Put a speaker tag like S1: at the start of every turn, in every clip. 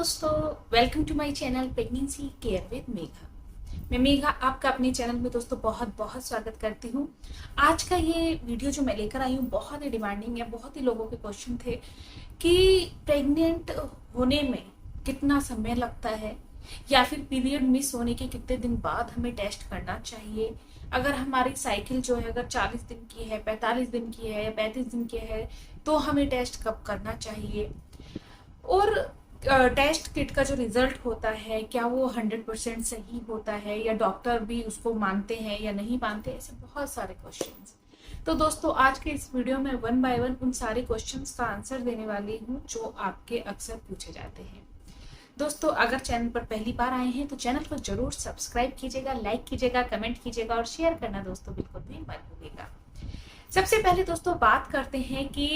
S1: दोस्तों, welcome to my channel pregnancy care with Megha. मैं मेघा आपका अपने चैनल में दोस्तों बहुत बहुत स्वागत करती हूँ। आज का ये वीडियो जो मैं लेकर आई हूँ बहुत ही डिमांडिंग है। बहुत ही लोगों के क्वेश्चन थे कि प्रेग्नेंट होने में कितना समय लगता है या फिर पीरियड मिस होने के कितने दिन बाद हमें टेस्ट करना चाहिए। अगर हमारी साइकिल जो है अगर 40 दिन की है, 45 दिन की है या 35 दिन की है तो हमें टेस्ट कब करना चाहिए। और टेस्ट किट का जो रिजल्ट होता है क्या वो 100% सही होता है या डॉक्टर भी उसको मानते हैं या नहीं मानते, ऐसे बहुत सारे क्वेश्चंस। तो दोस्तों आज के इस वीडियो में वन बाय वन उन सारे क्वेश्चंस का आंसर देने वाली हूँ जो आपके अक्सर पूछे जाते हैं। दोस्तों अगर चैनल पर पहली बार आए हैं तो चैनल को जरूर सब्सक्राइब कीजिएगा, लाइक कीजिएगा, कमेंट कीजिएगा और शेयर करना दोस्तों बिल्कुल भी मत भूलिएगा। सबसे पहले दोस्तों बात करते हैं कि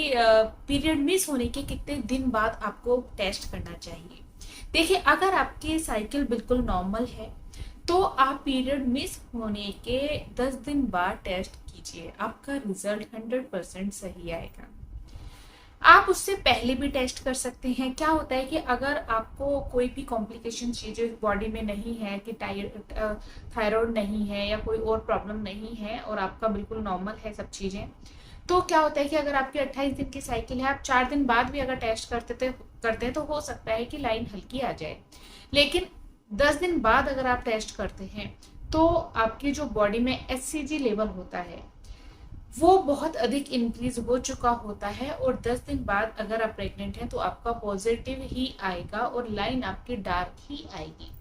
S1: पीरियड मिस होने के कितने दिन बाद आपको टेस्ट करना चाहिए। देखिए अगर आपकी साइकिल बिल्कुल नॉर्मल है तो आप पीरियड मिस होने के 10 दिन बाद टेस्ट कीजिए, आपका रिजल्ट 100% सही आएगा। आप उससे पहले भी टेस्ट कर सकते हैं। क्या होता है कि अगर आपको कोई भी कॉम्प्लिकेशन चीजें बॉडी में नहीं है कि थायराइड नहीं है या कोई और प्रॉब्लम नहीं है और आपका बिल्कुल नॉर्मल है सब चीजें, तो क्या होता है कि अगर आपकी 28 दिन की साइकिल है, आप 4 दिन बाद भी अगर टेस्ट करते हैं तो हो सकता है कि लाइन हल्की आ जाए। लेकिन 10 दिन बाद अगर आप टेस्ट करते हैं तो आपकी जो बॉडी में HCG लेवल होता है वो बहुत अधिक इंक्रीज हो चुका होता है और 10 दिन बाद अगर आप प्रेग्नेंट हैं तो आपका पॉजिटिव ही आएगा और लाइन आपकी डार्क ही आएगी।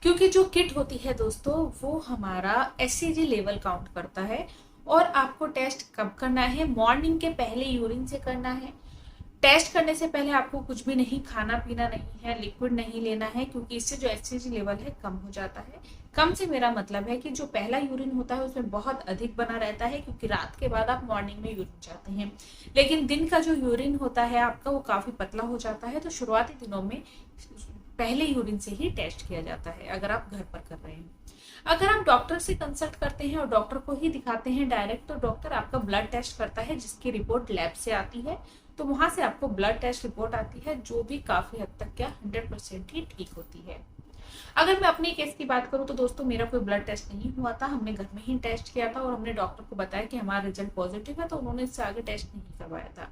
S1: क्योंकि जो किट होती है दोस्तों वो हमारा HCG लेवल काउंट करता है। और आपको टेस्ट कब करना है? मॉर्निंग के पहले यूरिन से करना है। टेस्ट करने से पहले आपको कुछ भी नहीं खाना पीना नहीं है, लिक्विड नहीं लेना है, क्योंकि इससे जो HCG लेवल है कम हो जाता है। कम से मेरा मतलब है कि जो पहला यूरिन होता है उसमें बहुत अधिक बना रहता है, क्योंकि रात के बाद आप मॉर्निंग में यूरिन जाते हैं। लेकिन दिन का जो यूरिन होता है आपका वो काफी पतला हो जाता है। तो शुरुआती दिनों में पहले यूरिन से ही टेस्ट किया जाता है अगर आप घर पर कर रहे हैं। अगर आप डॉक्टर से कंसल्ट करते हैं और डॉक्टर को ही दिखाते हैं डायरेक्ट, तो डॉक्टर आपका ब्लड टेस्ट करता है जिसकी रिपोर्ट लैब से आती है। तो वहां से आपको ब्लड टेस्ट रिपोर्ट आती है जो भी काफी हद तक क्या 100% ही ठीक होती है। अगर मैं अपने केस की बात करूं तो दोस्तों मेरा कोई ब्लड टेस्ट नहीं हुआ था, हमने घर में ही टेस्ट किया था और हमने डॉक्टर को बताया कि हमारा रिजल्ट पॉजिटिव है, तो उन्होंने इससे आगे टेस्ट नहीं करवाया था।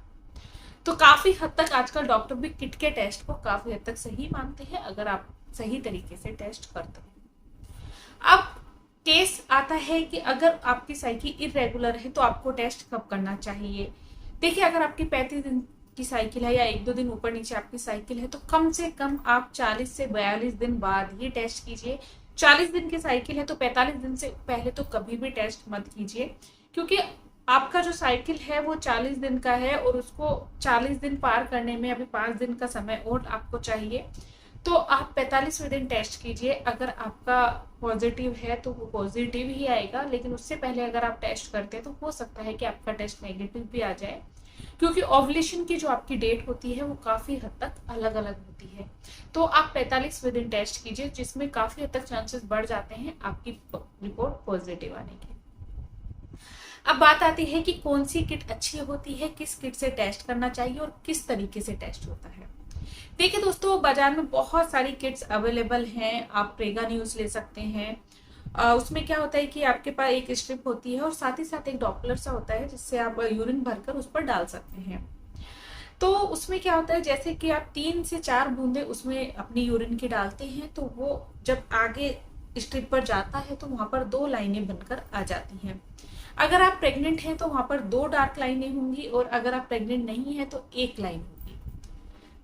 S1: तो काफी हद तक आजकल डॉक्टर भी किट के टेस्ट को काफी हद तक सही मानते हैं अगर आप सही तरीके से टेस्ट करते हैं। अब केस आता है कि अगर आपकी साइकिल इरेगुलर है तो आपको टेस्ट कब करना चाहिए। देखिए अगर आपकी 35 दिन की साइकिल है या 1-2 दिन ऊपर नीचे आपकी साइकिल है तो कम से कम आप 40 से 42 दिन बाद ये टेस्ट कीजिए। 40 दिन की साइकिल है तो 45 दिन से पहले तो कभी भी टेस्ट मत कीजिए, क्योंकि आपका जो साइकिल है वो 40 दिन का है और उसको 40 दिन पार करने में अभी 5 दिन का समय और आपको चाहिए। तो आप 45वें दिन टेस्ट कीजिए। अगर आपका पॉजिटिव है तो वो पॉजिटिव ही आएगा, लेकिन उससे पहले अगर आप टेस्ट करते हैं तो हो सकता है कि आपका टेस्ट नेगेटिव भी आ जाए, क्योंकि ओवुलेशन की जो आपकी डेट होती है वो काफी हद तक अलग अलग होती है। तो आप 45वें दिन टेस्ट कीजिए जिसमें काफी हद तक चांसेस बढ़ जाते हैं आपकी रिपोर्ट पॉजिटिव आने के। अब बात आती है कि कौन सी किट अच्छी होती है, किस किट से टेस्ट करना चाहिए और किस तरीके से टेस्ट होता है। देखिए दोस्तों बाजार में बहुत सारी किट्स अवेलेबल हैं। आप प्रेगा न्यूज ले सकते हैं। उसमें क्या होता है कि आपके पास एक स्ट्रिप होती है और साथ ही साथ एक डॉपलर सा होता है जिससे आप यूरिन भरकर उस पर डाल सकते हैं। तो उसमें क्या होता है, जैसे कि आप 3 से 4 बूंदे उसमें अपनी यूरिन की डालते हैं तो वो जब आगे स्ट्रिप पर जाता है तो वहां पर 2 लाइनें बनकर आ जाती हैं। अगर आप प्रेग्नेंट हैं तो वहां पर 2 डार्क लाइनें होंगी और अगर आप प्रेग्नेंट नहीं है तो 1 लाइन होगी।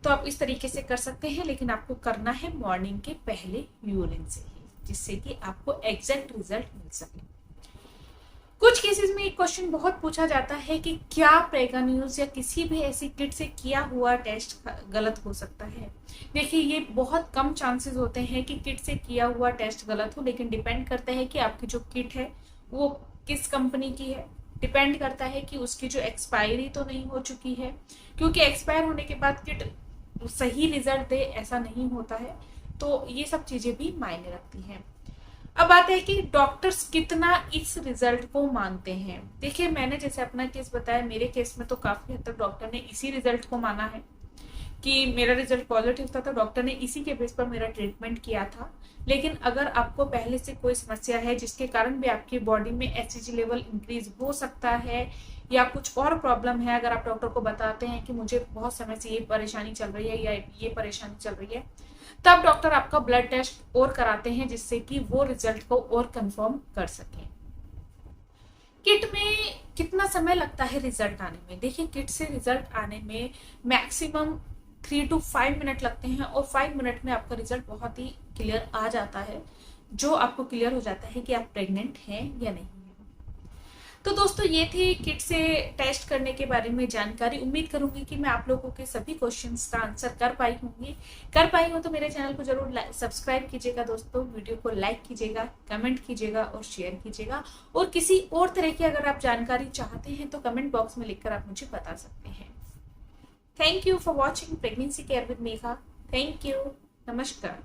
S1: तो आप इस तरीके से कर सकते हैं, लेकिन आपको करना है मॉर्निंग के पहले यूरिन से ही, जिससे कि आपको एग्जैक्ट रिजल्ट मिल सके। कुछ केसेस में एक क्वेश्चन बहुत पूछा जाता है कि क्या प्रेगा न्यूज या किसी भी ऐसी किट से किया हुआ टेस्ट गलत हो सकता है। देखिए ये बहुत कम चांसेस होते हैं कि किट से किया हुआ टेस्ट गलत हो, लेकिन डिपेंड करता है कि आपकी जो किट है वो किस कंपनी की है। डिपेंड करता है कि उसकी जो एक्सपायरी तो नहीं हो चुकी है, क्योंकि एक्सपायर होने के बाद किट सही रिजल्ट दे ऐसा नहीं होता है। तो ये सब चीजें भी मायने रखती हैं। अब बात है कि डॉक्टर्स कितना इस रिजल्ट को मानते हैं। देखिए मैंने जैसे अपना केस बताया, मेरे केस में तो काफी हद तक डॉक्टर ने इसी रिजल्ट को माना है, कि मेरा रिजल्ट पॉजिटिव था, तो डॉक्टर ने इसी के बेस पर मेरा ट्रीटमेंट किया था। लेकिन अगर आपको पहले से कोई समस्या है जिसके कारण भी आपकी बॉडी में एचसीजी लेवल इंक्रीज हो सकता है या कुछ और प्रॉब्लम है, अगर आप डॉक्टर को बताते हैं कि मुझे बहुत समय से ये परेशानी चल रही है या ये परेशानी चल रही है, तब डॉक्टर आपका ब्लड टेस्ट और कराते हैं जिससे कि वो रिजल्ट को और कंफर्म कर सकें। किट में कितना समय लगता है रिजल्ट आने में? देखिए, किट से रिजल्ट आने में मैक्सिमम 3 to 5 मिनट लगते हैं और 5 मिनट में आपका रिजल्ट बहुत ही क्लियर आ जाता है, जो आपको क्लियर हो जाता है कि आप प्रेग्नेंट हैं या नहीं। तो दोस्तों, ये थी किट से टेस्ट करने के बारे में जानकारी। उम्मीद करूंगी कि मैं आप लोगों के सभी क्वेश्चंस का आंसर कर पाई हूँ। तो मेरे चैनल को जरूर सब्सक्राइब कीजिएगा दोस्तों, वीडियो को लाइक कीजिएगा, कमेंट कीजिएगा और शेयर कीजिएगा। और किसी और तरह की अगर आप जानकारी चाहते हैं तो कमेंट बॉक्स में लिखकर आप मुझे बता सकते हैं। Thank you for watching pregnancy care with Megha. Thank you. नमस्कार।